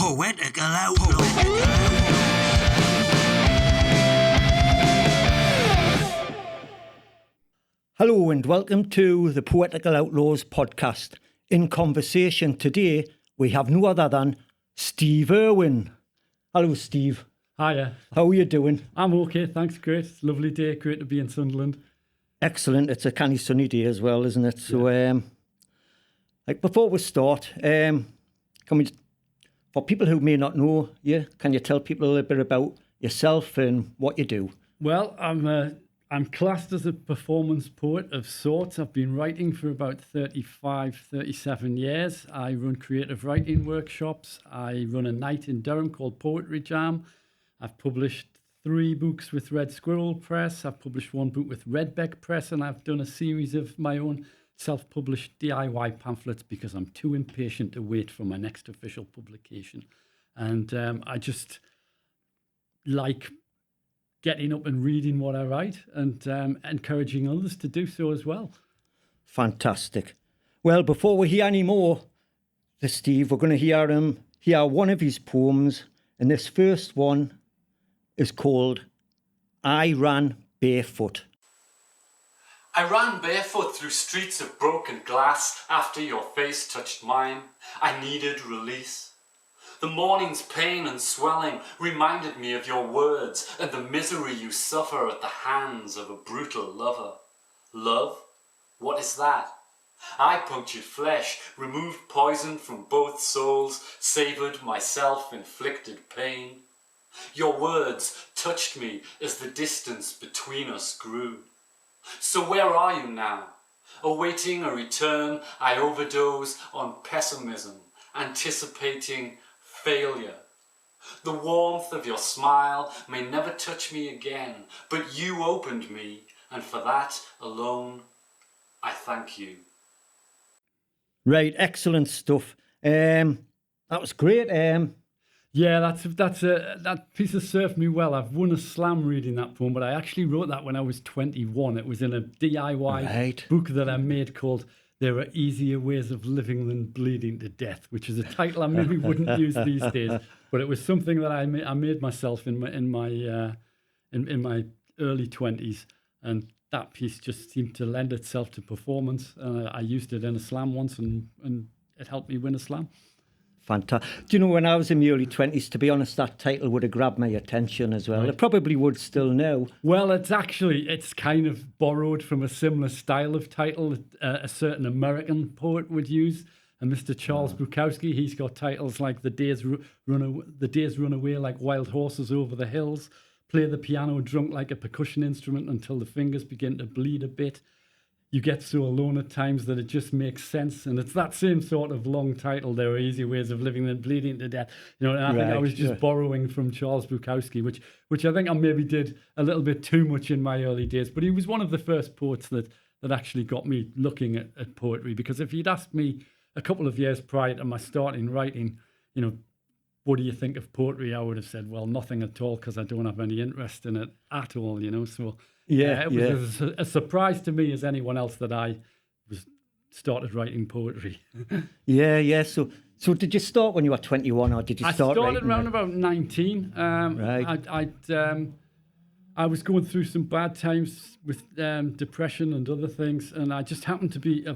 Poetical Outlaws. Hello and welcome to the Poetical Outlaws podcast. In conversation today, we have no other than Steve Urwin. Hello, Steve. Hiya. How are you doing? I'm okay, thanks, great. It's a lovely day, great to be in Sunderland. Excellent. It's a canny sunny day as well, isn't it? So, before we start, can we, for people who may not know you, can you tell people a little bit about yourself and what you do? Well, I'm classed as a performance poet of sorts. I've been writing for about 37 years. I run creative writing workshops. I run a night in Durham called Poetry Jam. I've published 3 books with Red Squirrel Press. I've published 1 book with Redbeck Press, and I've done a series of my own self-published DIY pamphlets because I'm too impatient to wait for my next official publication. And I just like getting up and reading what I write and encouraging others to do so as well. Fantastic. Well, before we hear any more to Steve, we're going to hear one of his poems, and this first one is called I Ran Barefoot. I ran barefoot through streets of broken glass after your face touched mine. I needed release. The morning's pain and swelling reminded me of your words and the misery you suffer at the hands of a brutal lover. Love? What is that? I punctured flesh, removed poison from both souls, savoured my self-inflicted pain. Your words touched me as the distance between us grew. So where are you now? Awaiting a return, I overdose on pessimism, anticipating failure. The warmth of your smile may never touch me again, but you opened me, and for that alone, I thank you. Right, excellent stuff. That was great. Yeah, that piece has served me well. I've won a slam reading that poem, but I actually wrote that when I was 21. It was in a DIY book that I made called There Are Easier Ways of Living Than Bleeding to Death, which is a title I maybe wouldn't use these days, but it was something that I made myself in my early 20s, and that piece just seemed to lend itself to performance. I used it in a slam once, and it helped me win a slam. Fantastic. Do you know, when I was in my early 20s, to be honest, that title would have grabbed my attention as well. Right. It probably would still now. Well, it's kind of borrowed from a similar style of title that a certain American poet would use. And Mr. Charles Bukowski, he's got titles like The Days Run Away Like Wild Horses Over the Hills, Play the Piano Drunk Like a Percussion Instrument Until the Fingers Begin to Bleed a Bit. You Get So Alone at Times That It Just Makes Sense. And it's that same sort of long title, There Are Easier Ways of Living Than Bleeding to Death. You know, and I think I was just borrowing from Charles Bukowski, which I think I maybe did a little bit too much in my early days. But he was one of the first poets that actually got me looking at poetry. Because if you'd asked me a couple of years prior to my starting writing, you know, what do you think of poetry? I would have said, well, nothing at all, because I don't have any interest in it at all, you know. So it was a surprise to me as anyone else that I started writing poetry. So did you start when you were 21, or did you start writing? I started around about 19. I was going through some bad times with depression and other things, and I just happened to be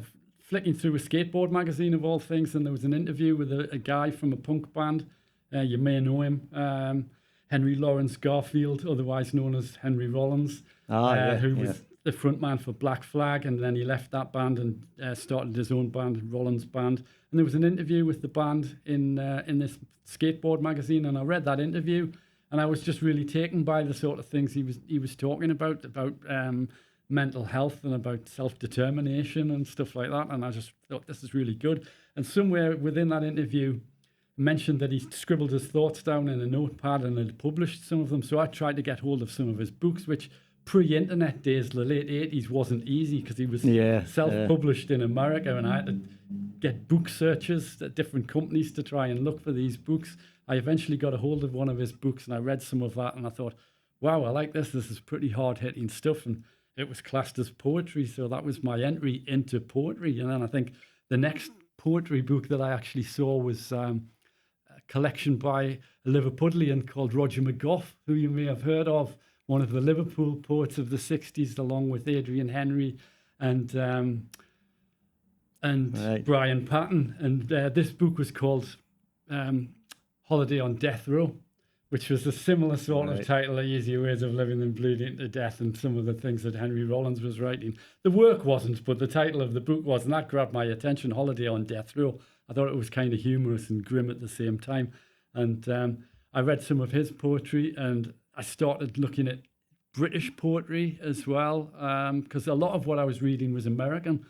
flicking through a skateboard magazine of all things, and there was an interview with a guy from a punk band. You may know him, Henry Lawrence Garfield, otherwise known as Henry Rollins, who was the front man for Black Flag, and then he left that band and started his own band, Rollins Band. And there was an interview with the band in this skateboard magazine, and I read that interview, and I was just really taken by the sort of things he was talking about mental health and about self-determination and stuff like that. And I just thought, this is really good. And somewhere within that interview, mentioned that he scribbled his thoughts down in a notepad and had published some of them. So I tried to get hold of some of his books, which pre-internet days, the late 80s, wasn't easy because he was self-published in America, and I had to get book searches at different companies to try and look for these books. I eventually got a hold of one of his books, and I read some of that, and I thought, wow, I like this. This is pretty hard-hitting stuff, and it was classed as poetry, so that was my entry into poetry. And then I think the next poetry book that I actually saw was collection by a Liverpudlian called Roger McGough, who you may have heard of, one of the Liverpool poets of the 60s, along with Adrian Henry and Brian Patton. And this book was called Holiday on Death Row, which was a similar sort of title, Easier Ways of Living Than Bleeding to Death, and some of the things that Henry Rollins was writing. The work wasn't, but the title of the book was, and that grabbed my attention, Holiday on Death Row. I thought it was kind of humorous and grim at the same time. And I read some of his poetry, and I started looking at British poetry as well, because a lot of what I was reading was American.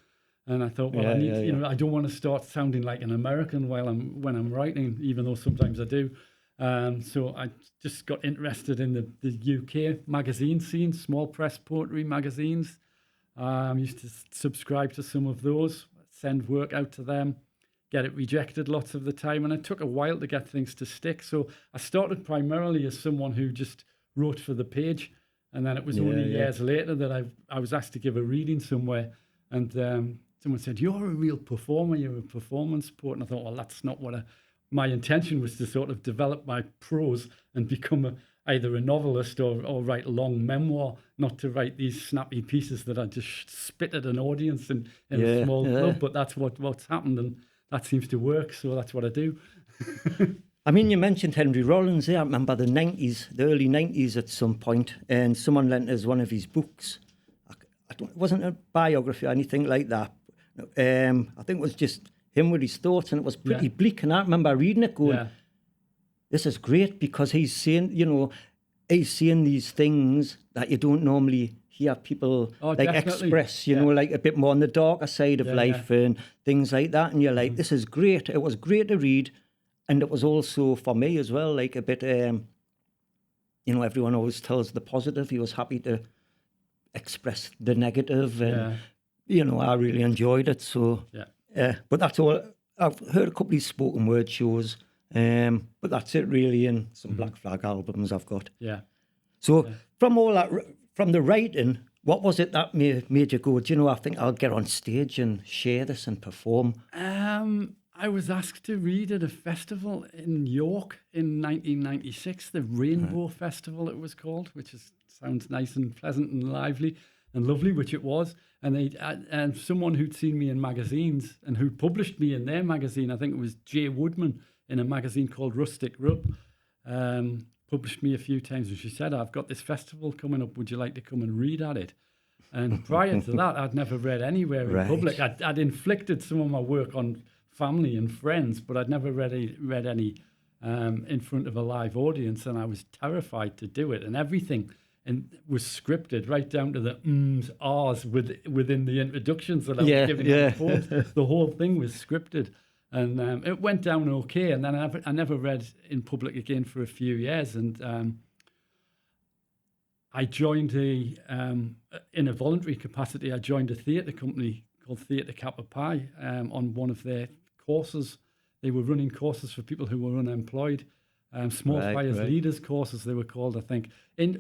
And I thought, well, I don't want to start sounding like an American when I'm writing, even though sometimes I do. So I just got interested in the UK magazine scene, small press poetry magazines. I used to subscribe to some of those, send work out to them, get it rejected lots of the time. And it took a while to get things to stick. So I started primarily as someone who just wrote for the page. And then it was only years later that I was asked to give a reading somewhere. And someone said, "You're a real performer, you're a performance poet." And I thought, well, that's not what my intention was, to sort of develop my prose and become either a novelist or write a long memoir, not to write these snappy pieces that I just spit at an audience in a small club. But that's what's happened, and that seems to work, so that's what I do. I mean, you mentioned Henry Rollins there. I remember the early 90s at some point, and someone lent us one of his books. It wasn't a biography or anything like that. I think it was just him with his thoughts, and it was pretty bleak. And I remember reading it going, this is great, because he's saying these things that you don't normally hear people express, like a bit more on the darker side of life and things like that. And you're like, this is great. It was great to read. And it was also, for me as well, like a bit, everyone always tells the positive. He was happy to express the negative. And, I really enjoyed it. So, but that's all. I've heard a couple of spoken word shows, but that's it really, and some Black Flag albums I've got. Yeah. So from all that, from the writing, what was it that made you go, I think I'll get on stage and share this and perform? I was asked to read at a festival in York in 1996, the Rainbow Festival it was called, which sounds nice and pleasant and lively and lovely, which it was. And someone who'd seen me in magazines and who published me in their magazine, I think it was Jay Woodman, in a magazine called Rustic Rub, published me a few times. And she said, "I've got this festival coming up. Would you like to come and read at it?" And prior to that, I'd never read anywhere in public. I'd inflicted some of my work on family and friends, but I'd never read any in front of a live audience, and I was terrified to do it. And everything was scripted, right down to the ums, ahs within the introductions that I was giving the poems. The whole thing was scripted, and it went down okay. And then I never read in public again for a few years, and I joined in a voluntary capacity. I joined a theatre company called Theatre Kappa Pi on one of their courses. They were running courses for people who were unemployed, small fires leaders courses they were called, I think,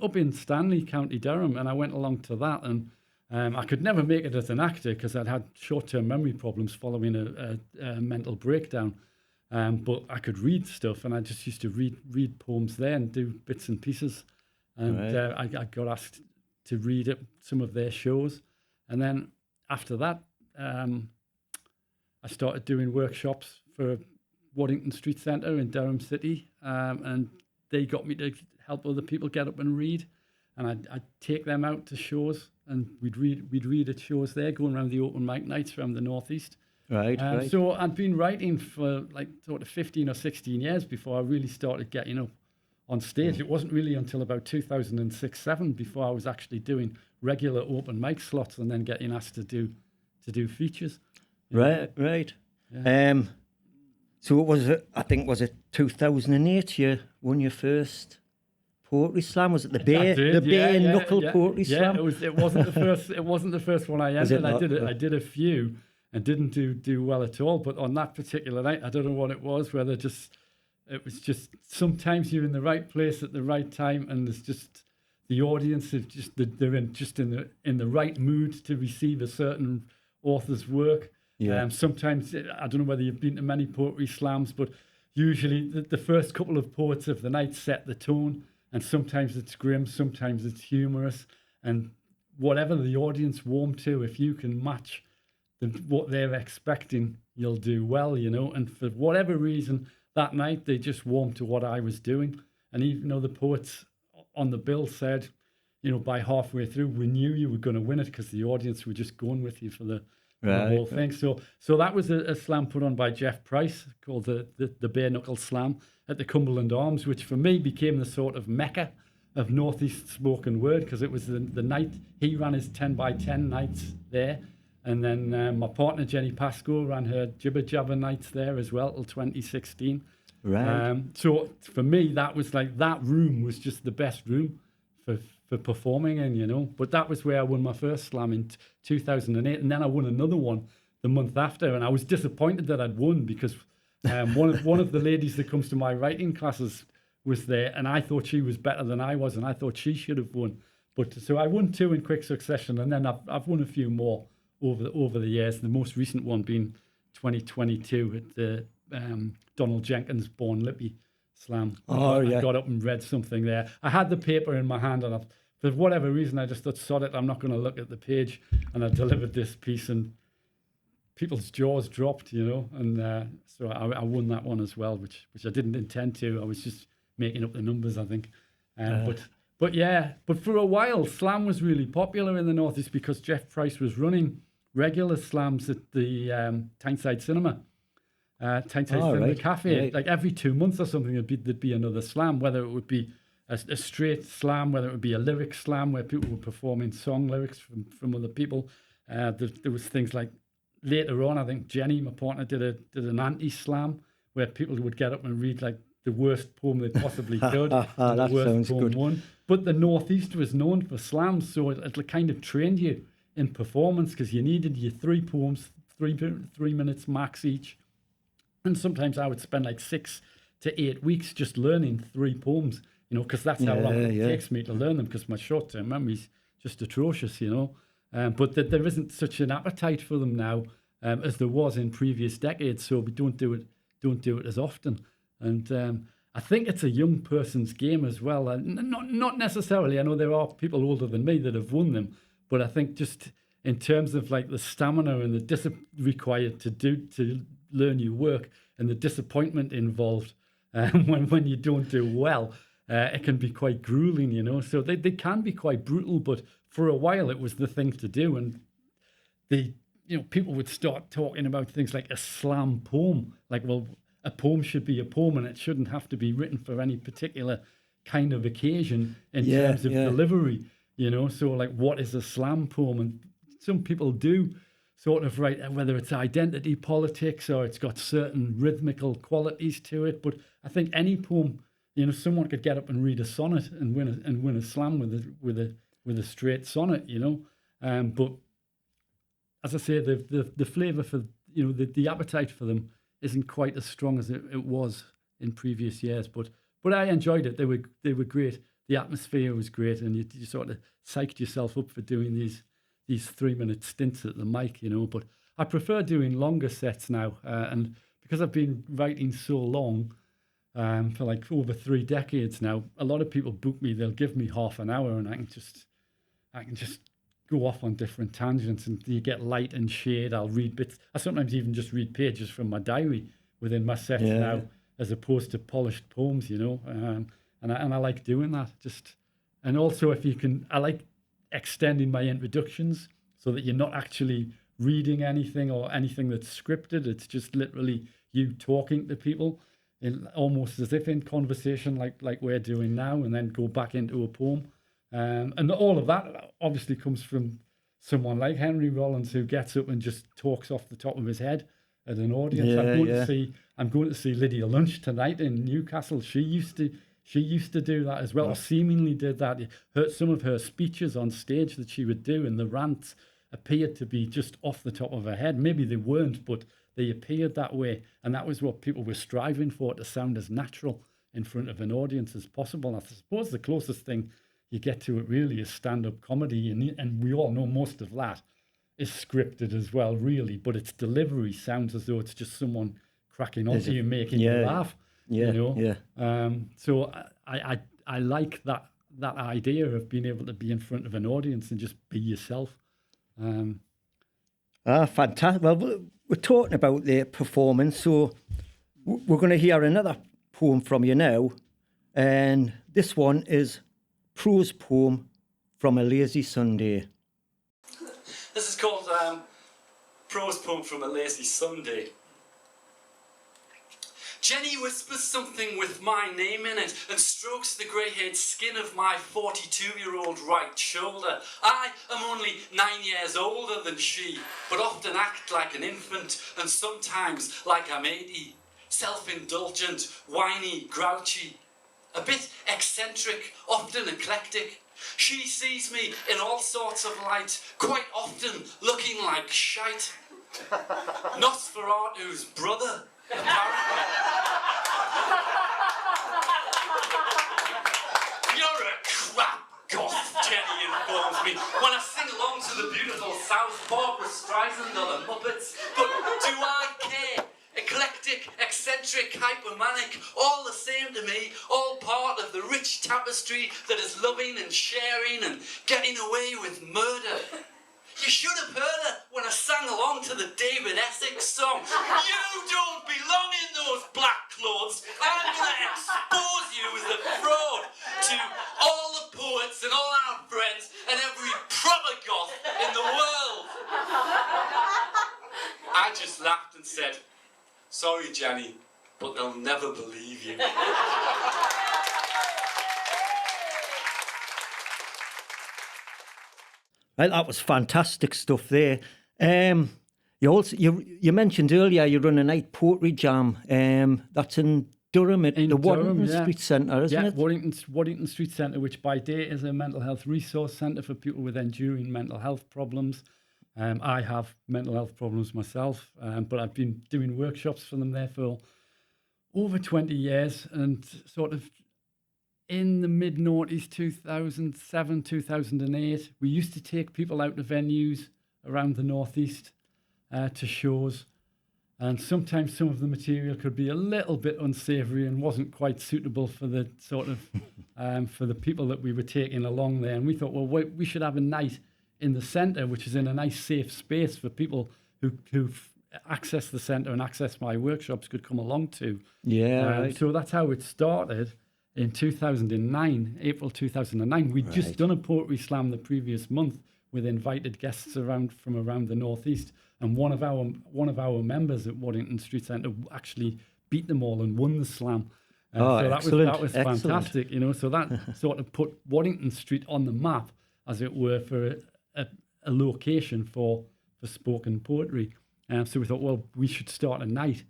up in Stanley, County Durham. And I went along to that, and I could never make it as an actor because I'd had short-term memory problems following a mental breakdown. But I could read stuff, and I just used to read poems there and do bits and pieces. And I got asked to read at some of their shows. And then after that, I started doing workshops for Waddington Street Centre in Durham City, and they got me to help other people get up and read. And I'd take them out to shows, and we'd read at shows there, going around the open mic nights around the northeast. Right. So I'd been writing for like sort of 15 or 16 years before I really started getting up on stage. It wasn't really until about 2006-07 before I was actually doing regular open mic slots and then getting asked to do features. Right. Yeah. So was it 2008 you won your first poetry slam? Was it the Bay Knuckle Poetry Slam? Yeah, it wasn't the first. It wasn't the first one I entered. I did a few and didn't do well at all. But on that particular night, I don't know what it was. Whether it was just sometimes you're in the right place at the right time, and there's just the audience is they're in the right mood to receive a certain author's work. Yeah. Sometimes I don't know whether you've been to many poetry slams, but usually the first couple of poets of the night set the tone, and sometimes it's grim, sometimes it's humorous, and whatever the audience warm to, if you can match what they're expecting, you'll do well, you know. And for whatever reason, that night they just warmed to what I was doing. And even though the poets on the bill said, you know, by halfway through, we knew you were going to win it because the audience were just going with you for the whole thing. So that was a slam put on by Jeff Price called the Bare Knuckle Slam at the Cumberland Arms, which for me became the sort of mecca of Northeast spoken word, because it was the night he ran his 10 by 10 nights there. And then my partner Jenny Pascoe ran her Jibba nights there as well till 2016. Right. So for me, that was like, that room was just the best room for performing in, you know. But that was where I won my first slam in 2008, and then I won another one the month after, and I was disappointed that I'd won because one of the ladies that comes to my writing classes was there, and I thought she was better than I was, and I thought she should have won. But so I won 2 in quick succession, and then I've won a few more over the years. The most recent one being 2022 at the Donald Jenkins Born Lippy Slam. I got up and read something there. I had the paper in my hand, and for whatever reason, I just thought, sod it, I'm not going to look at the page. And I delivered this piece, and people's jaws dropped, you know. And so I won that one as well, which I didn't intend to. I was just making up the numbers, I think. But for a while, slam was really popular in the Northeast because Jeff Price was running regular slams at the Tyneside Cinema. Cinema Cafe. Right. Like every 2 months or something, there'd be another slam, whether it would be a straight slam, whether it would be a lyric slam where people were performing song lyrics from other people. There was things like, later on, I think Jenny, my partner, did an anti-slam where people would get up and read like the worst poem they possibly could. That sounds good. Won. But the Northeast was known for slams, so it kind of trained you in performance because you needed your 3 poems, 3 minutes max each. And sometimes I would spend like 6 to 8 weeks just learning 3 poems, you know, because that's how long it takes me to learn them, because my short-term memory's just atrocious, you know. But there isn't such an appetite for them now as there was in previous decades, so we don't do it as often. And I think it's a young person's game as well. Not necessarily. I know there are people older than me that have won them, but I think just in terms of like the stamina and the discipline required to learn your work and the disappointment involved when you don't do well, it can be quite grueling, you know. So they can be quite brutal, but for a while it was the thing to do, and people would start talking about things like a slam poem, like, well, a poem should be a poem and it shouldn't have to be written for any particular kind of occasion in terms of delivery, you know. So like, what is a slam poem? And some people do sort of write whether it's identity politics or it's got certain rhythmical qualities to it. But I think any poem, you know, someone could get up and read a sonnet and win a slam with a straight sonnet, you know. But as I say, the flavour for, you know, the appetite for them isn't quite as strong as it was in previous years. But I enjoyed it. They were great. The atmosphere was great, and you sort of psyched yourself up for doing these 3-minute stints at the mic, you know. But I prefer doing longer sets now, and because I've been writing so long, for like over 3 decades now, a lot of people book me. They'll give me half an hour, and I can just go off on different tangents, and you get light and shade. I'll read bits. I sometimes even just read pages from my diary within my sets now, as opposed to polished poems, you know. And I like doing that. And also, if you can, I like extending my introductions so that you're not actually reading anything or anything that's scripted. It's just literally you talking to people, almost as if in conversation, like we're doing now, and then go back into a poem. And all of that obviously comes from someone like Henry Rollins, who gets up and just talks off the top of his head at an audience. I'm going to see Lydia Lunch tonight in Newcastle. She used to do that as well, or seemingly did that. Some of her speeches on stage that she would do, and the rants appeared to be just off the top of her head. Maybe they weren't, but they appeared that way, and that was what people were striving for, to sound as natural in front of an audience as possible. I suppose the closest thing you get to it really is stand-up comedy, and we all know most of that is scripted as well, really, but its delivery sounds as though it's just someone cracking onto you, making you laugh. Yeah, you know. yeah. So I like that idea of being able to be in front of an audience and just be yourself. Fantastic. Well, we're talking about the performance, so we're going to hear another poem from you now, and this one is Prose poem from a lazy Sunday. This is called Prose Poem from a Lazy Sunday. Jenny whispers something with my name in it and strokes the grey-haired skin of my 42-year-old right shoulder. I am only 9 years older than she, but often act like an infant and sometimes like I'm 80. Self-indulgent, whiny, grouchy, a bit eccentric, often eclectic. She sees me in all sorts of light, quite often looking like shite. Nosferatu's brother, apparently. You're a crap goth, Jenny informs me, when I sing along to the beautiful South Barbara Streisand or the Muppets. But do I care? Eclectic, eccentric, hypermanic, all the same to me, all part of the rich tapestry that is loving and sharing and getting away with murder. You should have heard her when I sang along to the David Essex song. You don't belong in those black clothes. I'm going to expose you as a fraud to all the poets and all our friends and every proper goth in the world. I just laughed and said, sorry, Jenny, but they'll never believe you. Right, that was fantastic stuff there. You mentioned earlier you run a night poetry jam. That's in Durham at In the Durham, Waddington yeah. Street Centre, isn't it? Waddington Street Centre, which by day is a mental health resource centre for people with enduring mental health problems. I have mental health problems myself, but I've been doing workshops for them there for over 20 years, and sort of in the mid-noughties, 2007, 2008, we used to take people out to venues around the northeast to shows, and sometimes some of the material could be a little bit unsavoury and wasn't quite suitable for the sort of for the people that we were taking along there. And we thought, well, we should have a night in the centre, which is in a nice safe space for people who access the centre and access my workshops could come along to. Yeah, right. So that's how it started in 2009, April 2009. We'd just done a poetry slam the previous month with invited guests from around the northeast, and one of our members at Waddington Street Centre actually beat them all and won the slam. So that was fantastic, you know. So that sort of put Waddington Street on the map, as it were, for a location for spoken poetry. So we thought, well, we should start a night,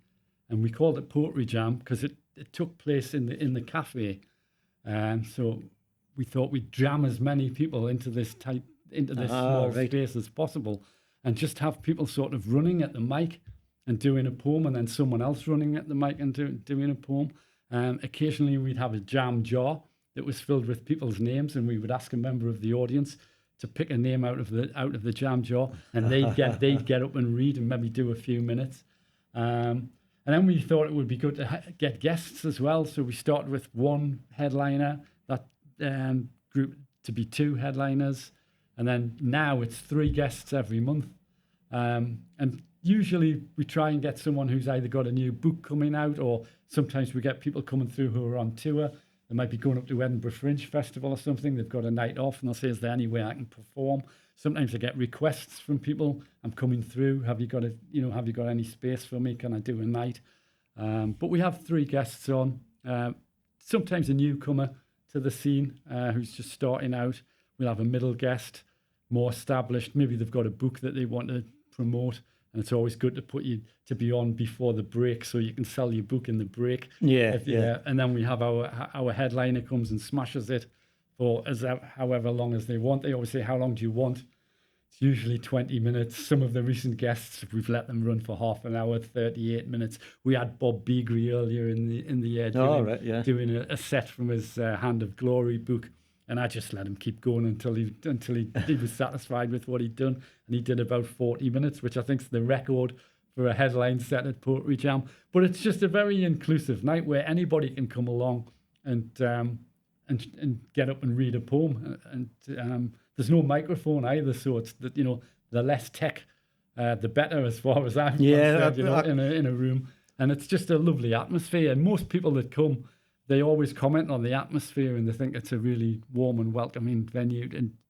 and we called it Poetry Jam because it took place in the cafe. So we thought we'd jam as many people into this small space as possible, and just have people sort of running at the mic and doing a poem, and then someone else running at the mic and doing a poem. Occasionally we'd have a jam jar that was filled with people's names, and we would ask a member of the audience to pick a name out of the jam jar, and they'd get up and read and maybe do a few minutes. And then we thought it would be good to get guests as well. So we started with one headliner, that group to be two headliners. And then now it's 3 guests every month. And usually we try and get someone who's either got a new book coming out, or sometimes we get people coming through who are on tour. They might be going up to Edinburgh Fringe Festival or something. They've got a night off and they'll say, is there any way I can perform? Sometimes I get requests from people. I'm coming through. Have you got any space for me? Can I do a night? But we have 3 guests on. Sometimes a newcomer to the scene who's just starting out. We'll have a middle guest, more established. Maybe they've got a book that they want to promote. And it's always good to put you to be on before the break so you can sell your book in the break. Yeah. And then we have our headliner comes and smashes it for however long as they want. They always say, how long do you want? It's usually 20 minutes. Some of the recent guests, we've let them run for half an hour, 38 minutes. We had Bob Beagrie earlier in the year doing a set from his Hand of Glory book. And I just let him keep going until he was satisfied with what he'd done. And he did about 40 minutes, which I think is the record for a headline set at Poetry Jam. But it's just a very inclusive night where anybody can come along and get up and read a poem. And there's no microphone either, so it's that, you know, the less tech, the better, as far as I'm concerned, you know, in a room. And it's just a lovely atmosphere. And most people that come, they always comment on the atmosphere, and they think it's a really warm and welcoming venue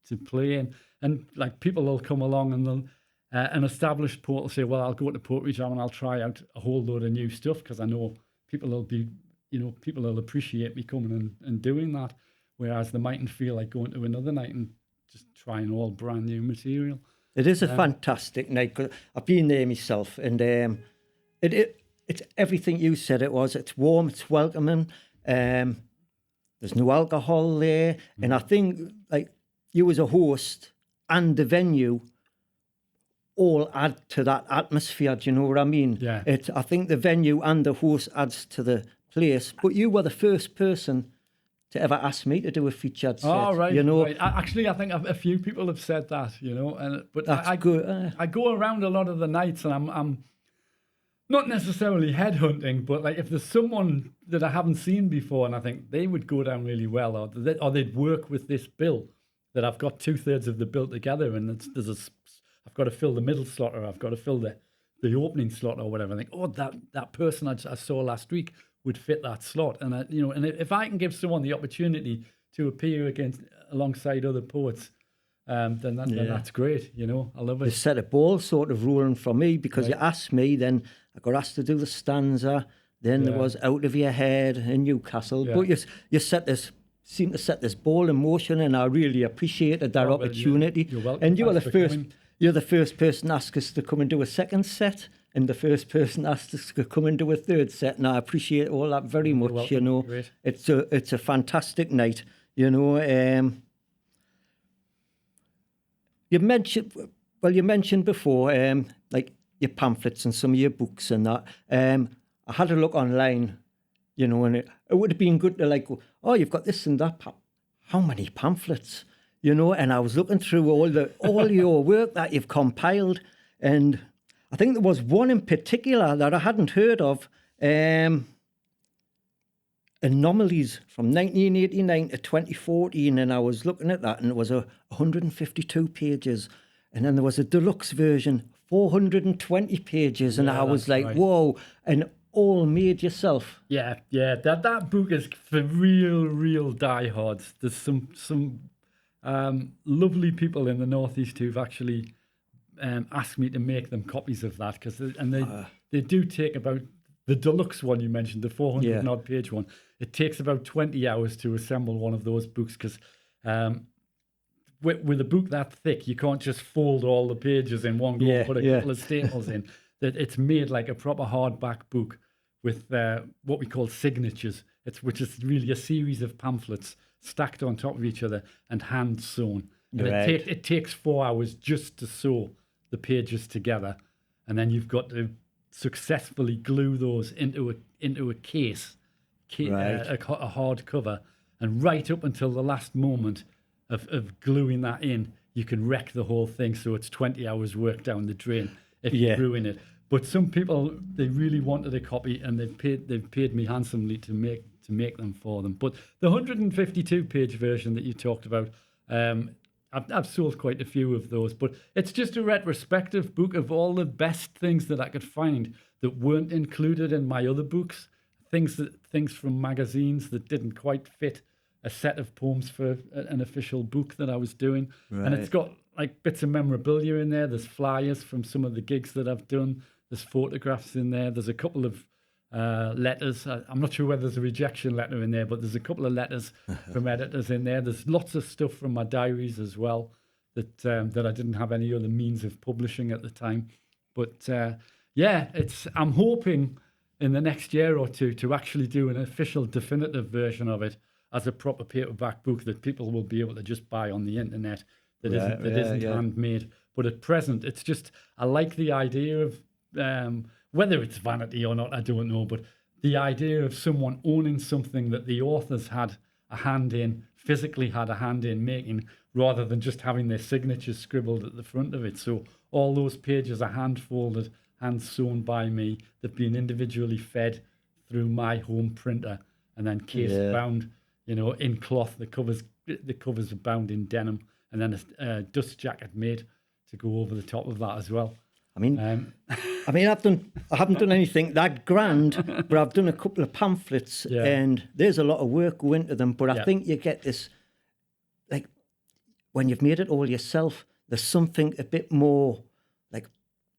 to play in. And like, people will come along, and they'll, an established poet will say, well, I'll go to Poetry Jam and I'll try out a whole load of new stuff, because I know people will be, you know, people will appreciate me coming and doing that. Whereas they mightn't feel like going to another night and just trying all brand new material. It is a fantastic night. 'Cause I've been there myself, and it's everything you said it was. It's warm, it's welcoming. There's no alcohol there, and I think, like, you as a host and the venue all add to that atmosphere. Do you know what I mean? Yeah. I think the venue and the host adds to the place. But you were the first person to ever ask me to do a featured set. Oh, right. You know, right. Actually, I think a few people have said that, you know. But that's I good. I go around a lot of the nights, and I'm not necessarily headhunting, but like, if there's someone that I haven't seen before and I think they would go down really well, or they'd work with this bill, that I've got 2/3 of the bill together, and I've got to fill the middle slot, or I've got to fill the opening slot, or whatever. I think, oh, that person I saw last week would fit that slot, and and if I can give someone the opportunity to appear alongside other poets, then that's great. You know, I love it. The set of ball sort of rolling for me, because you asked me, then I got asked to do the stanza. Then there was Out of Your Head in Newcastle. Yeah. But you seem to set this ball in motion, and I really appreciated that opportunity. You're welcome. And Thanks for coming. You're the first person to ask us to come and do a second set, and the first person asked us to come and do a third set, and I appreciate all that very much. welcome. You know, Great. it's a fantastic night. You know, you mentioned before, like, your pamphlets and some of your books and that. I had a look online, you know, and it would have been good to, like, go, oh, you've got this and that. How many pamphlets? You know, and I was looking through all your work that you've compiled, and I think there was one in particular that I hadn't heard of, Anomalies from 1989 to 2014, and I was looking at that, and it was 152 pages, and then there was a deluxe version, 420 pages, and I was like, whoa, and all made yourself. Yeah, that book is for real diehards. There's some lovely people in the Northeast who've actually asked me to make them copies of that, because they do take about, the deluxe one you mentioned, the 400 odd page one, it takes about 20 hours to assemble one of those books, because with a book that thick, you can't just fold all the pages in one go and put a couple of staples in. That it's made like a proper hardback book with what we call signatures, which is really a series of pamphlets stacked on top of each other and hand sewn. And it takes 4 hours just to sew the pages together, and then you've got to successfully glue those into a case, a hard cover, and right up until the last moment of gluing that in, you can wreck the whole thing. So it's 20 hours work down the drain if you ruin it. But some people, they really wanted a copy, and they've paid me handsomely to make them for them. But the 152 page version that you talked about, I've sold quite a few of those, but it's just a retrospective book of all the best things that I could find that weren't included in my other books, things from magazines that didn't quite fit a set of poems for an official book that I was doing. And it's got like bits of memorabilia in there. There's flyers from some of the gigs that I've done. There's photographs in there. There's a couple of letters. I'm not sure whether there's a rejection letter in there, but there's a couple of letters from editors in there. There's lots of stuff from my diaries as well that I didn't have any other means of publishing at the time. But I'm hoping in the next year or two to actually do an official definitive version of it as a proper paperback book that people will be able to just buy on the internet that isn't handmade. But at present, it's just, I like the idea of whether it's vanity or not, I don't know, but the idea of someone owning something that the authors had a hand in, physically had a hand in making, rather than just having their signatures scribbled at the front of it. So all those pages are hand folded hand sewn by me. They've been individually fed through my home printer and then case bound, in cloth. The covers are bound in denim, and then a dust jacket made to go over the top of that as well. I mean, I haven't done anything that grand, but I've done a couple of pamphlets, and there's a lot of work going into them. But I think you get this, like, when you've made it all yourself, there's something a bit more like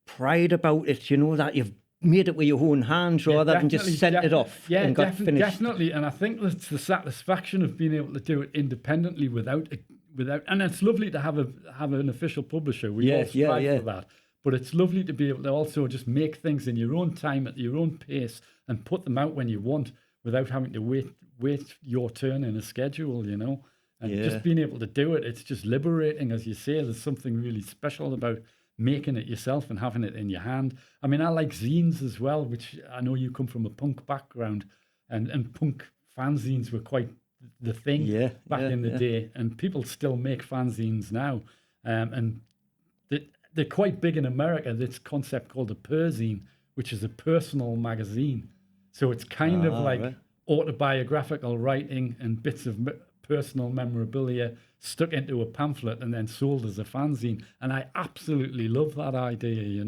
pride about it, that you've made it with your own hands rather than just sent it off and got finished. Definitely, and I think that's the satisfaction of being able to do it independently without, and it's lovely to have an official publisher. We all strive for that. But it's lovely to be able to also just make things in your own time, at your own pace, and put them out when you want without having to wait your turn in a schedule, And just being able to do it, it's just liberating, as you say. There's something really special about making it yourself and having it in your hand. I mean, I like zines as well, which I know you come from a punk background, and punk fanzines were quite the thing back in the day, and people still make fanzines now. And they're quite big in America. This concept called a Prose, which is a personal magazine. So it's kind of like autobiographical writing and bits of personal memorabilia stuck into a pamphlet and then sold as a fanzine. And I absolutely love that idea,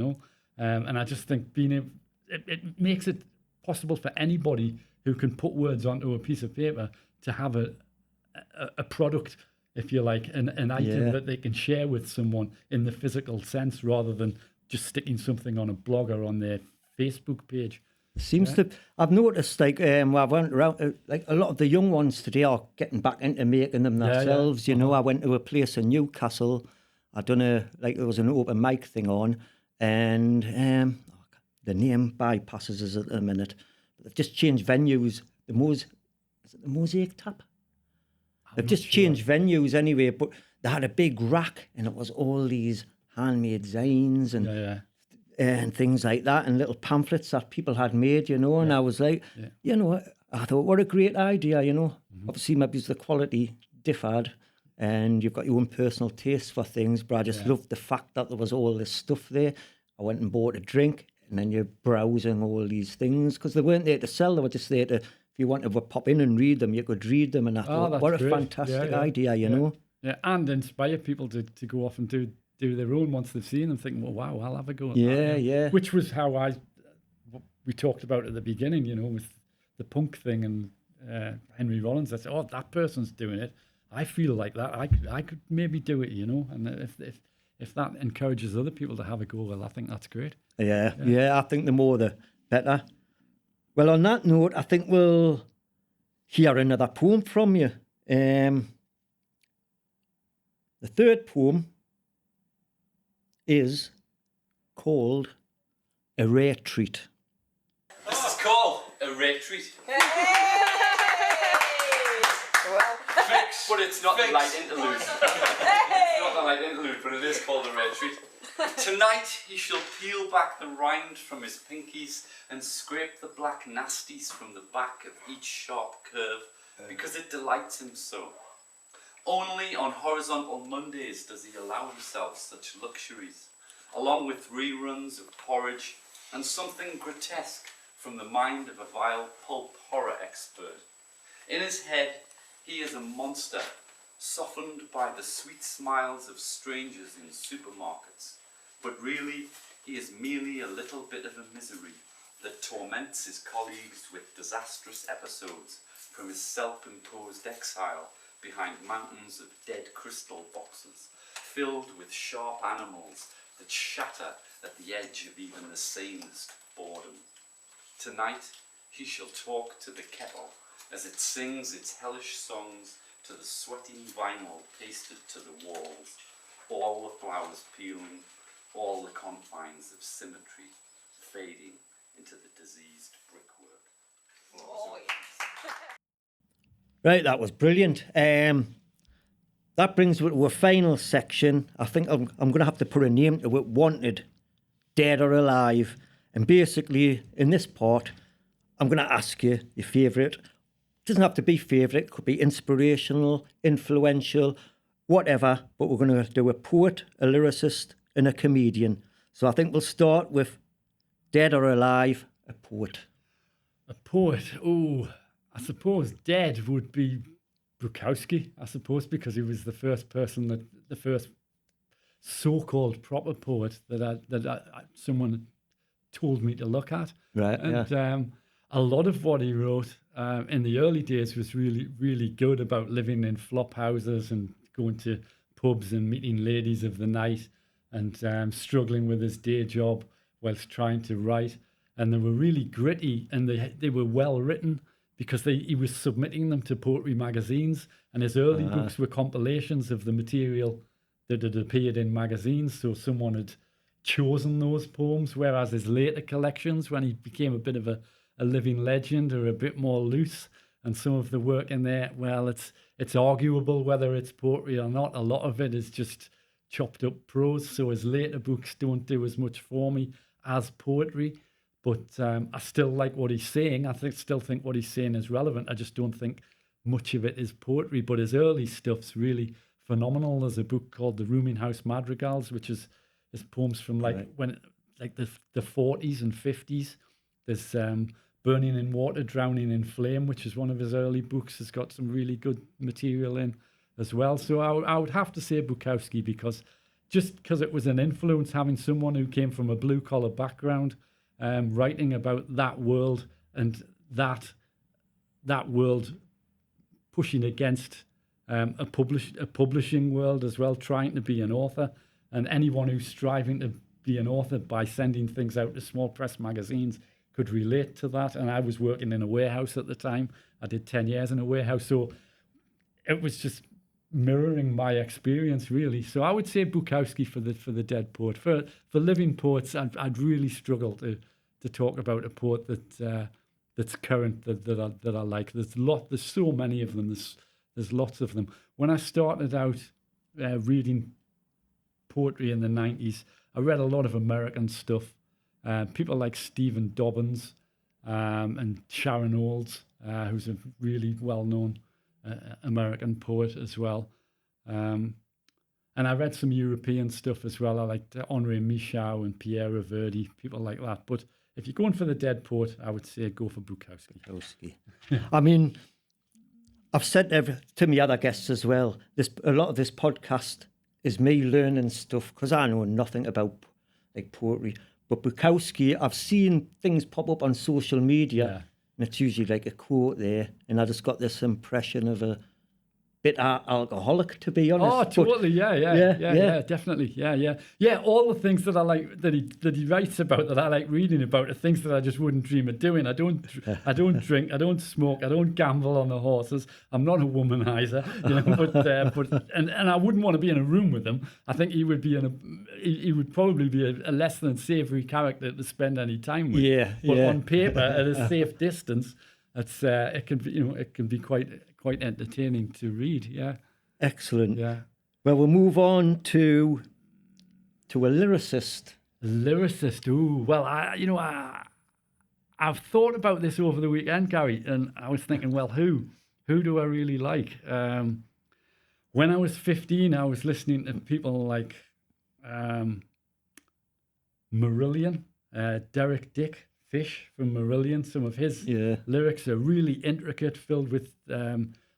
And I just think it makes it possible for anybody who can put words onto a piece of paper to have a product, if you like, an item that they can share with someone in the physical sense, rather than just sticking something on a blog or on their Facebook page. Seems to. I've noticed, like, I went around, like, a lot of the young ones today are getting back into making them themselves. I went to a place in Newcastle. I done there was an open mic thing on, and the name bypasses us at the minute. But they've just changed venues. Is it the Mosaic Tap? They've just changed venues anyway, but they had a big rack, and it was all these handmade zines and things like that, and little pamphlets that people had made, and I was like, I thought, what a great idea, Obviously, maybe the quality differed, and you've got your own personal taste for things, but I just loved the fact that there was all this stuff there. I went and bought a drink, and then you're browsing all these things, because they weren't there to sell, they were just there to, if you wanted to pop in and read them, you could read them, and I thought, what a fantastic idea, Yeah, and inspire people to go off and do their own once they've seen them, thinking, well, wow, I'll have a go at that. Which was how we talked about at the beginning, with the punk thing and Henry Rollins. I said, oh, that person's doing it. I feel like that. I could maybe do it, And if that encourages other people to have a go, well, I think that's great. Yeah, I think the more the better. Well, on that note, I think we'll hear another poem from you. The third poem is called A Rare Treat. This is called A Rare Treat. But it's not the light interlude. It's not the light interlude, but it is called A Rare Treat. Tonight he shall peel back the rind from his pinkies and scrape the black nasties from the back of each sharp curve, because it delights him so. Only on horizontal Mondays does he allow himself such luxuries, along with reruns of porridge and something grotesque from the mind of a vile pulp horror expert. In his head, he is a monster, softened by the sweet smiles of strangers in supermarkets, but really he is merely a little bit of a misery that torments his colleagues with disastrous episodes from his self-imposed exile behind mountains of dead crystal boxes, filled with sharp animals that shatter at the edge of even the sanest boredom. Tonight he shall talk to the kettle as it sings its hellish songs to the sweating vinyl pasted to the walls, all the flowers peeling, all the confines of symmetry fading into the diseased brickwork. Oh, yes. Right, that was brilliant. That brings us to a final section. I think I'm going to have to put a name to it, Wanted, Dead or Alive. And basically, in this part, I'm going to ask you your favourite. It doesn't have to be favourite. It could be inspirational, influential, whatever. But we're going to do a poet, a lyricist, and a comedian. So I think we'll start with dead or alive, a poet. A poet. Oh, I suppose dead would be Bukowski, I suppose, because he was the first so-called proper poet that someone told me to look at. Right, And a lot of what he wrote in the early days was really, really good about living in flop houses and going to pubs and meeting ladies of the night and struggling with his day job whilst trying to write. And they were really gritty and they were well written because he was submitting them to poetry magazines. And his early books were compilations of the material that had appeared in magazines. So someone had chosen those poems, whereas his later collections, when he became a bit of a living legend, are a bit more loose. And some of the work in there, well, it's arguable whether it's poetry or not. A lot of it is just chopped up prose. So his later books don't do as much for me as poetry. But I still like what he's saying. I still think what he's saying is relevant. I just don't think much of it is poetry. But his early stuff's really phenomenal. There's a book called The Rooming House Madrigals, which is poems from the 40s and 50s. There's Burning in Water, Drowning in Flame, which is one of his early books. Has got some really good material in as well. So I would have to say Bukowski because it was an influence, having someone who came from a blue-collar background writing about that world and that world pushing against a publishing world as well, trying to be an author. And anyone who's striving to be an author by sending things out to small press magazines could relate to that. And I was working in a warehouse at the time. I did 10 years in a warehouse. So it was just mirroring my experience, really. So I would say Bukowski for the dead poet. For living poets, I'd really struggle to talk about a poet that's current that I like. There's so many of them. There's lots of them. When I started out reading poetry in the 90s, I read a lot of American stuff. People like Stephen Dobbins and Sharon Olds, who's a really well-known American poet as well. And I read some European stuff as well. I liked Henri Michaux and Pierre Reverdy, people like that. But if you're going for the dead poet, I would say go for Bukowski. I mean, I've said to my other guests as well, a lot of this podcast is me learning stuff because I know nothing about like poetry. But Bukowski, I've seen things pop up on social media, and it's usually like a quote there, and I just got this impression of a bit alcoholic, to be honest. Oh, totally, yeah, definitely, yeah. All the things that I like that he writes about, that I like reading about, are things that I just wouldn't dream of doing. I don't drink, I don't smoke, I don't gamble on the horses. I'm not a womanizer, but I wouldn't want to be in a room with him. I think he would probably be a less than savoury character to spend any time with. But on paper, at a safe distance, it can be quite entertaining to read. Yeah, excellent. Yeah. Well, we'll move on to a lyricist. Ooh, well, I've thought about this over the weekend, Gary, and I was thinking, well, who do I really like? When I was 15, I was listening to people like Marillion, Derek Dick Fish from Marillion. Some of his lyrics are really intricate, filled with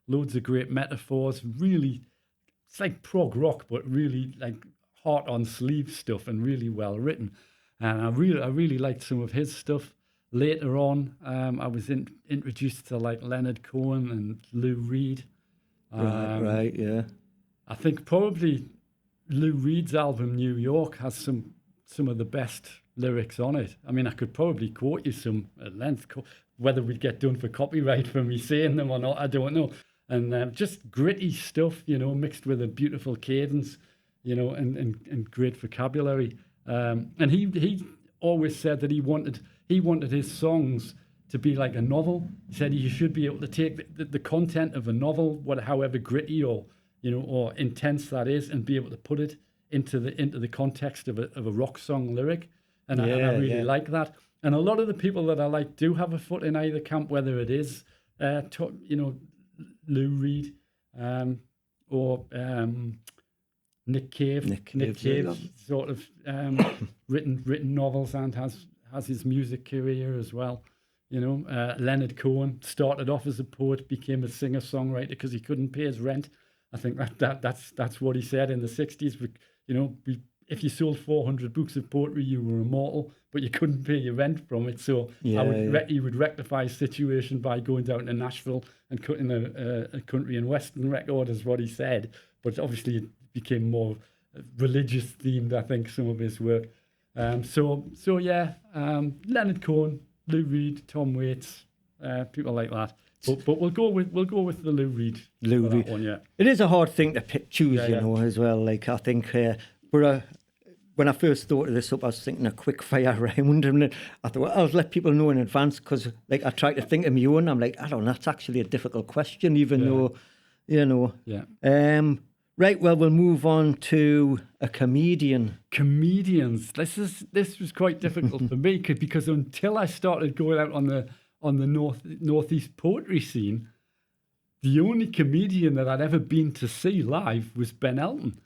loads of great metaphors. Really, it's like prog rock, but really like heart on sleeve stuff and really well written. And I really liked some of his stuff. Later on, I was introduced to like Leonard Cohen and Lou Reed. Right, yeah. I think probably Lou Reed's album New York has some of the best lyrics on it. I mean, I could probably quote you some at length. Whether we'd get done for copyright for me saying them or not, I don't know. And just gritty stuff, mixed with a beautiful cadence, and great vocabulary. And he always said that he wanted his songs to be like a novel. He said you should be able to take the content of a novel, however gritty or intense that is, and be able to put it into the context of a rock song lyric. And I really like that. And a lot of the people that I like do have a foot in either camp, whether it is, Lou Reed or Nick Cave. Nick Cave sort of written novels and has has his music career as well. You know, Leonard Cohen started off as a poet, became a singer-songwriter because he couldn't pay his rent. I think that's what he said in the 60s. You know, if you sold 400 books of poetry, you were immortal, but you couldn't pay your rent from it. So he would rectify his situation by going down to Nashville and cutting a country and western record, is what he said. But obviously it became more religious themed, I think, some of his work. So Leonard Cohen, Lou Reed, Tom Waits, people like that. But we'll go with the Lou Reed. Lou Reed. One, yeah. It is a hard thing to choose, you know, as well. Like, I think, but when I first thought of this up, I was thinking a quick fire round, and I thought, well, I'll let people know in advance, because, like, I tried to think of my own. I'm like, I don't know, that's actually a difficult question, even though, you know. Yeah. Right, well, we'll move on to a comedian. Comedians. This was quite difficult for me because until I started going out on the northeast poetry scene, the only comedian that I'd ever been to see live was Ben Elton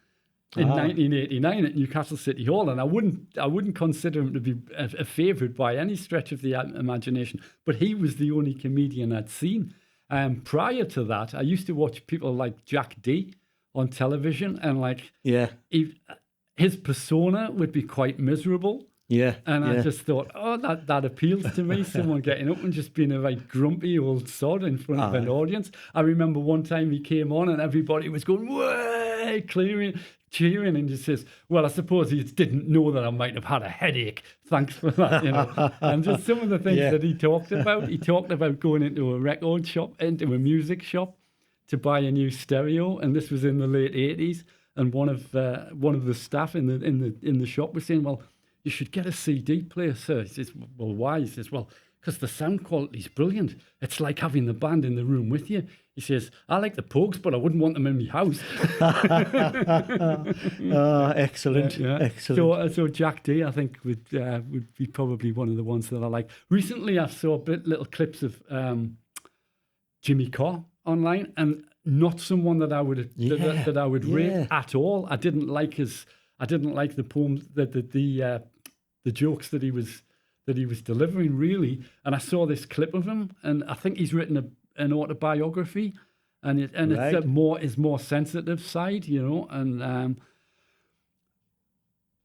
in 1989 at Newcastle City Hall, and I wouldn't consider him to be a favourite by any stretch of the imagination. But he was the only comedian I'd seen. Prior to that, I used to watch people like Jack D on television, and like his persona would be quite miserable. Yeah. And I just thought, oh, that appeals to me. Someone getting up and just being a like grumpy old sod in front of an audience. I remember one time he came on and everybody was going, way, cheering, and just says, well, I suppose he didn't know that I might have had a headache. Thanks for that, you know. And just some of the things that he talked about. He talked about going into a record shop, into a music shop, to buy a new stereo, and this was in the late 80s. And one of the staff in the shop was saying, well, you should get a CD player, sir. He says, well, why? He says, well, because the sound quality's brilliant. It's like having the band in the room with you. He says, I like the Pogues, but I wouldn't want them in my house. Excellent. Excellent. So Jack D, I think, would be probably one of the ones that I like. Recently, I saw little clips of Jimmy Carr online, and not someone that I would that I would rate at all. I didn't like the poems, the jokes that he was delivering, really. And I saw this clip of him, and I think he's written an autobiography, and it's his more sensitive side, you know. And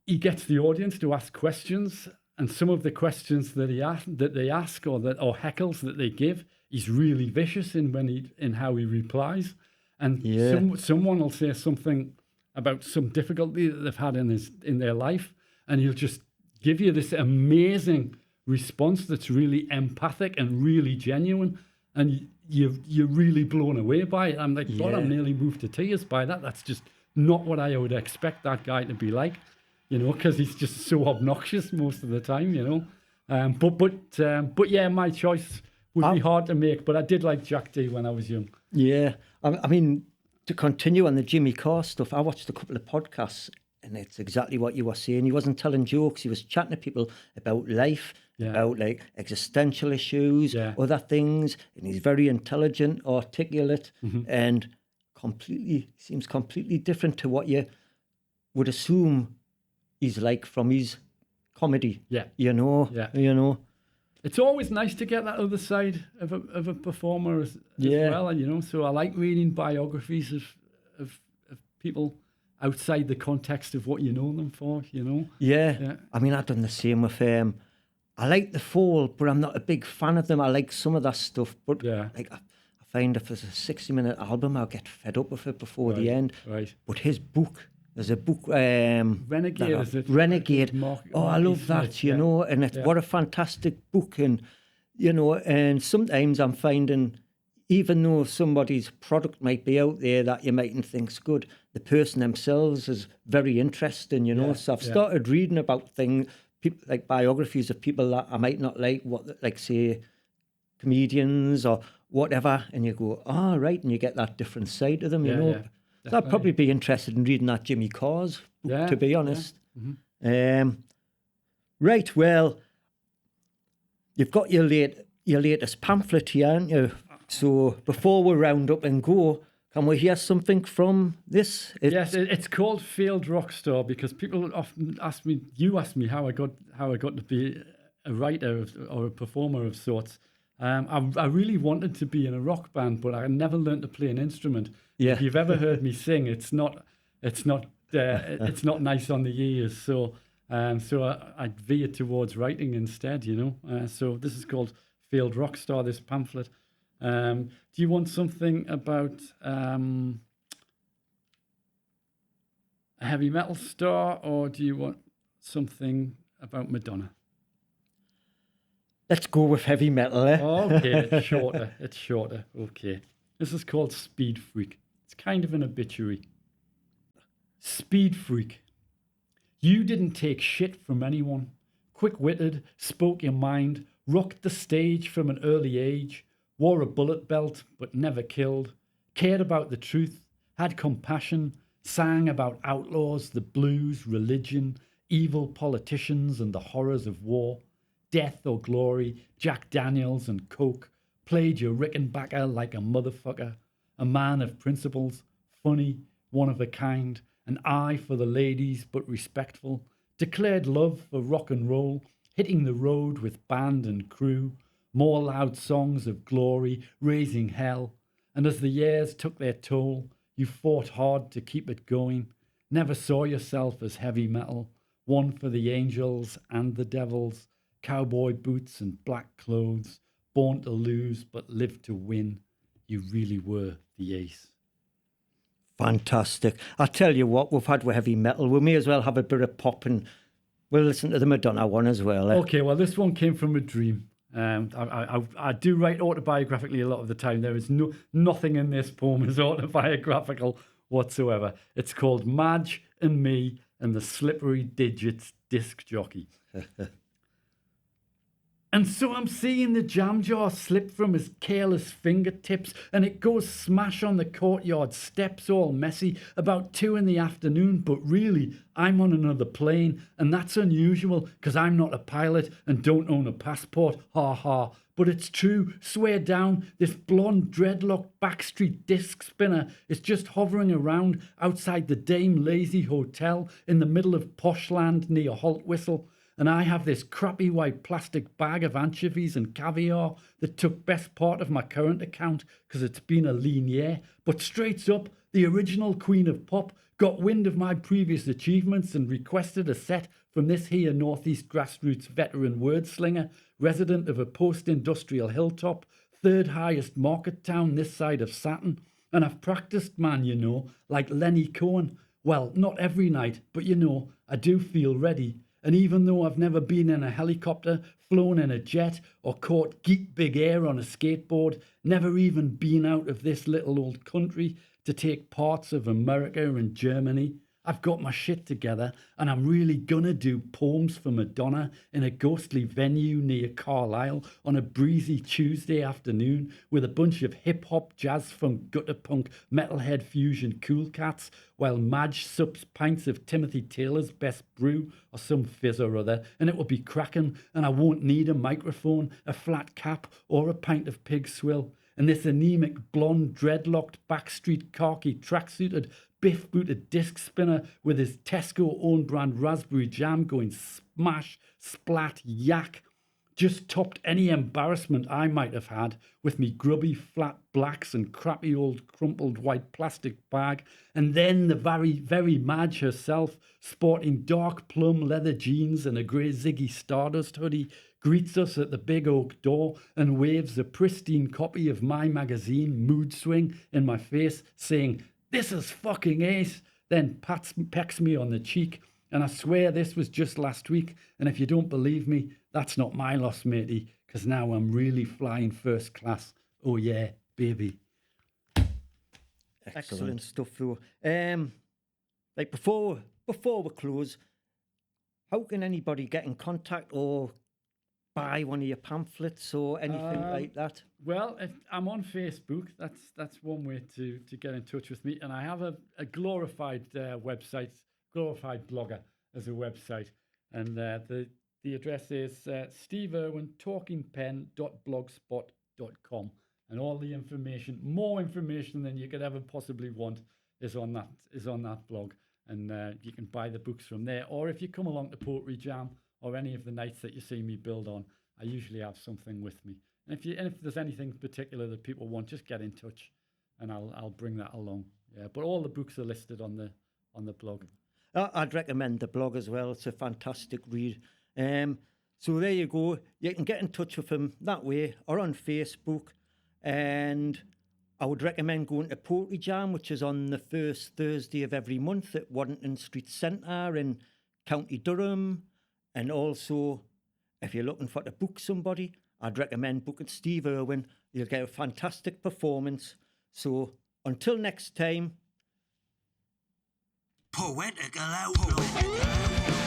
he gets the audience to ask questions, and some of the questions that they ask or heckles that they give, he's really vicious in how he replies. And someone will say something about some difficulty that they've had in their life, and he'll just give you this amazing response that's really empathic and really genuine, and you're really blown away by it. I'm like, God, I'm nearly moved to tears by that. That's just not what I would expect that guy to be like, you know, because he's just so obnoxious most of the time, you know. But yeah, my choice would be hard to make, but I did like Jack D when I was young. Yeah, I mean, to continue on the Jimmy Carr stuff, I watched a couple of podcasts, and it's exactly what you were saying. He wasn't telling jokes. He was chatting to people about life, about like existential issues, other things. And he's very intelligent, articulate, and seems completely different to what you would assume he's like from his comedy. Yeah. You know. It's always nice to get that other side of a performer as well, you know. So I like reading biographies of people outside the context of what you know them for, you know. Yeah. I mean, I've done the same with I like The Fall, but I'm not a big fan of them. I like some of that stuff, but like I find if it's a 60-minute album, I'll get fed up with it before the end. Right. But his book, there's a book, Renegade, is it? Renegade. I love that, you know, and what a fantastic book. And, you know, and sometimes I'm finding, even though somebody's product might be out there that you mightn't think's good, the person themselves is very interesting, you know. So I've started reading about things, people, like biographies of people that I might not like, say, comedians or whatever, and you go, right, and you get that different side to them, you know. Yeah. So I'd probably be interested in reading that Jimmy Carr's book, to be honest. Yeah. Right, well, you've got your latest pamphlet here, haven't you? So before we round up and go, can we hear something from this? Yes, it's called Failed Rockstar, because people often ask me how I got to be a writer or a performer of sorts. I really wanted to be in a rock band, but I never learned to play an instrument. Yeah. If you've ever heard me sing, it's not nice on the ears. So I veered towards writing instead. So this is called Failed Rock Star. This pamphlet. Do you want something about a heavy metal star, or do you want something about Madonna? Let's go with heavy metal, eh? Okay, it's shorter. It's shorter. Okay. This is called Speed Freak. It's kind of an obituary. Speed Freak. You didn't take shit from anyone. Quick-witted, spoke your mind, rocked the stage from an early age, wore a bullet belt but never killed, cared about the truth, had compassion, sang about outlaws, the blues, religion, evil politicians and the horrors of war, death or glory, Jack Daniels and coke, played your Rickenbacker like a motherfucker, a man of principles, funny, one of a kind, an eye for the ladies but respectful, declared love for rock and roll, hitting the road with band and crew, more loud songs of glory, raising hell, and as the years took their toll, you fought hard to keep it going, never saw yourself as heavy metal, one for the angels and the devils, cowboy boots and black clothes, born to lose but lived to win. You really were the ace. Fantastic. I tell you what, we've had with heavy metal. We may as well have a bit of pop, and we'll listen to the Madonna one as well. Eh? Okay, well, this one came from a dream. I do write autobiographically a lot of the time. There is nothing in this poem is autobiographical whatsoever. It's called Madge and Me and the Slippery Digits Disc Jockey. And so I'm seeing the jam jar slip from his careless fingertips, and it goes smash on the courtyard steps, all messy, about 2 PM. But really, I'm on another plane, and that's unusual, because I'm not a pilot and don't own a passport, ha ha. But it's true, swear down, this blonde dreadlock backstreet disc spinner is just hovering around outside the Dame Lazy Hotel in the middle of Poshland near Holt Whistle. And I have this crappy white plastic bag of anchovies and caviar that took best part of my current account because it's been a lean year. But straight up, the original Queen of Pop got wind of my previous achievements and requested a set from this here Northeast grassroots veteran wordslinger, resident of a post-industrial hilltop, 3rd highest market town this side of Saturn. And I've practiced, man, like Lenny Cohen. Well, not every night, but I do feel ready. And even though I've never been in a helicopter, flown in a jet, or caught geek big air on a skateboard, never even been out of this little old country to take parts of America and Germany, I've got my shit together, and I'm really gonna do poems for Madonna in a ghostly venue near Carlisle on a breezy Tuesday afternoon with a bunch of hip-hop, jazz funk, gutter punk, metalhead fusion cool cats, while Madge sups pints of Timothy Taylor's best brew or some fizz or other, and it will be cracking, and I won't need a microphone, a flat cap, or a pint of pig swill. And this anemic, blonde, dreadlocked, backstreet, khaki, tracksuited, biff-booted disc spinner with his Tesco own-brand raspberry jam going smash, splat, yak, just topped any embarrassment I might have had with me grubby flat blacks and crappy old crumpled white plastic bag. And then the very, very Madge herself, sporting dark plum leather jeans and a grey Ziggy Stardust hoodie, greets us at the big oak door and waves a pristine copy of my magazine, Mood Swing, in my face, saying, "This is fucking ace," then pecks me on the cheek. And I swear this was just last week. And if you don't believe me, that's not my loss, matey, because now I'm really flying first class. Oh, yeah, baby. Excellent stuff, though. Like before we close, how can anybody get in contact or buy one of your pamphlets or anything like that? Well, I'm on Facebook. That's one way to get in touch with me. And I have a glorified website, glorified blogger as a website. And the address is Steve Urwin talkingpen.blogspot.com. And all the information, more information than you could ever possibly want, is on that blog. And you can buy the books from there. Or if you come along to Poetry Jam or any of the nights that you see me build on, I usually have something with me. And if there's anything particular that people want, just get in touch, and I'll bring that along. Yeah, but all the books are listed on the blog. I'd recommend the blog as well. It's a fantastic read. So there you go. You can get in touch with him that way or on Facebook. And I would recommend going to Poetry Jam, which is on the first Thursday of every month at Waddington Street Centre in County Durham. And also, if you're looking for to book somebody, I'd recommend booking Steve Urwin. You'll get a fantastic performance. So until next time. Poetical Outlaws.